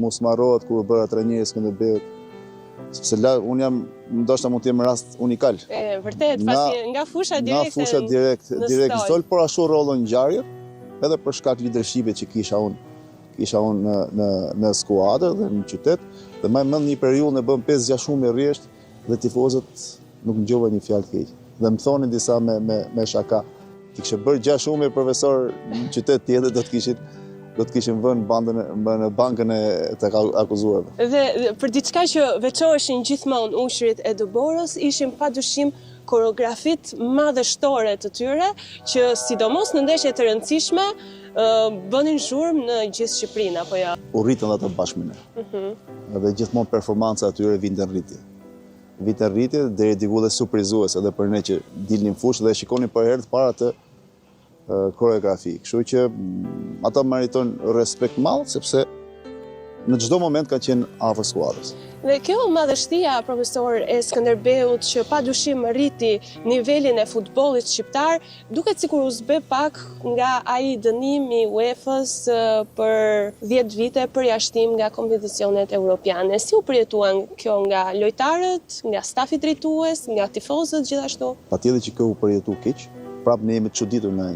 Mos marrohet kur u bëra trajneri i Skënderbeut, sepse unë jam ndoshta mund të jem rast unikal. Vërtet, pasi nga fusha direkt. Nga fusha direkt stol, por ashtu rollën ngjarje, edhe për shkak leadershipit që kisha unë në skuadër dhe në qytet, dhe më mend një periudhë ne bëm 5-6 shumë i rresht dhe tifozët nuk ngjova një fjalë të keq. Dhe më thonin disa me shaka, ti kishe bërë 6 shumë profesor në qytet tjetër do të kishin vënë në bankën e të akuzuarve. Dhe për diçka që veçoheshin gjithmonë ushrit e Dëborës, ishin padyshim koreografit madhështore të tyre, që sidomos në ndeshje të rëndësishme bënin zhurmë në gjithë Shqipërinë, apo jo? U rritën ata bashkë me ne. Dhe gjithmonë performanca atyre vinte rritje. Vinte rritje deri diku dhe surprizues edhe për ne që dilnin fushë dhe shikonin për herë të parë atë koreografi. Kështu që ata meriton respekt madh sepse në çdo moment ka qenë afër skuadrës. Dhe kjo madhështia, profesor, e Skënderbeut që padyshim rriti nivelin e futbollit shqiptar, duket sikur u zbe pak nga ai dënim i UEFA-s për 10 vite përjashtim nga kompeticionet europiane. Si u përjetuan kjo nga lojtarët, nga stafi drejtues, nga tifozët gjithashtu? Patjetër që kjo u përjetu keq. Prapë ne jemi të çuditur nga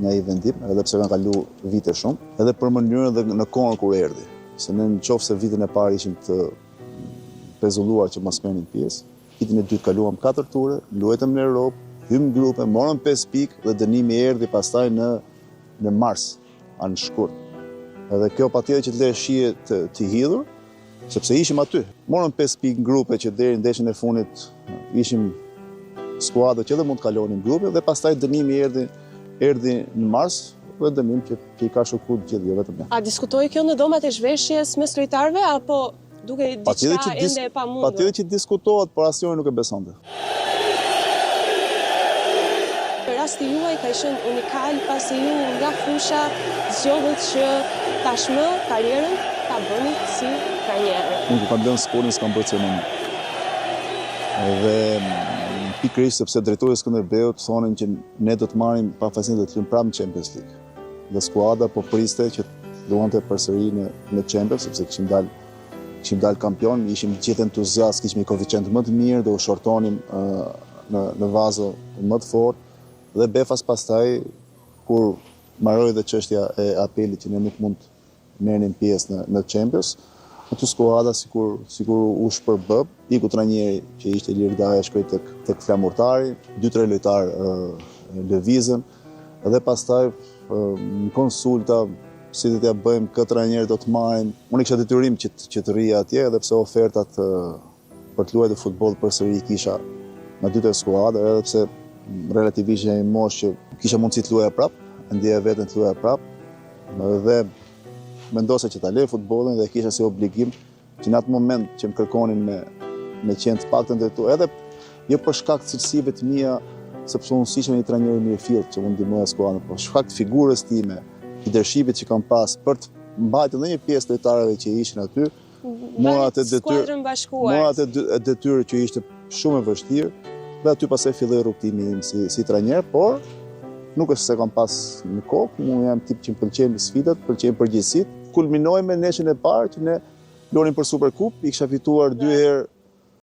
ai vendim, edhe pse kanë kaluar vite shumë, edhe për mënyrën dhe në kohën kur erdhi. Se ne nëse vitin e parë ishim të pezulluar që mos merrnin pjesë, vitin e dytë kaluam 4 ture, luajtëm në Europë, hym grupe, morëm 5 pikë dhe dënimi erdhi pastaj në mars, anë shkurt. Edhe kjo patjetër që të lë shije të hidhur, sepse ishim aty. Morëm 5 pikë në grupe që deri në ndeshjen e fundit ishim skuadër që edhe mund të kalonin grupe dhe pastaj dënimi erdhi në mars dhe dënim që i ka shokuar gjithë, jo vetëm ne. A diskutoi kjo në domat e zhveshjes mes lojtarëve apo duke diçka ende e pamundur? Patjetër që diskutohet, por asnjëri nuk e besonte. Rasti juaj ka qenë unikal pasi ju nga fusha zgjodhët që tashmë karrierën ta bëni si trajner. Unë kam lënë sportin, s'kam bërë ceremoni. Dhe pikërisht sepse drejtori i Skënderbeut thonin që ne do të marrim pafajësinë do të luajmë prapë në Champions League. Dhe skuadra po priste që luante përsëri në Champions, sepse kishim dalë kampion, ishim gjithë entuziastë, kishim një koeficient më të mirë dhe u shortonim në vazë më të fortë. Dhe befas pastaj kur mbaroi dhe çështja e apelit që ne nuk mund të merrnim pjesë në Champions, aty skuadra sikur u shpërbë, iku trajneri që ishte Ilir Daja shkoi tek flamurtari, 2-3 lojtar lëvizën dhe pastaj në konsulta si do t'ja bëjmë këtë trajner do të marrim. Unë kisha detyrim që të rrija atje edhe pse ofertat për të luajtur futboll përsëri kisha në 2 skuadra, edhe pse relativisht jam i moshë që kisha mundësi të luaja prapë, ndjeja veten të luaja prapë, dhe mendosa që ta lej futbollin dhe kisha si obligim që në atë moment që më kërkonin me qenë të paktën drejtuar, edhe jo për shkak të cilësive të mia, sepse unë s'isha një trajner i mirëfillt që mund ndihmoja skuadrën, por shkak të figurës time, leadershipit që kam pas për të mbajtur edhe një pjesë të lojtarëve që ishin aty, mora atë detyrë që ishte shumë e vështirë, dhe aty pastaj filloi rrugtimi im si trajner, por nuk është se kam pas në kokë, unë jam tip që më pëlqejnë sfidat, pëlqejnë përgjegjësitë. Kulminoi me ndeshjen e parë që ne luanim për Superkup, i kisha fituar 2 herë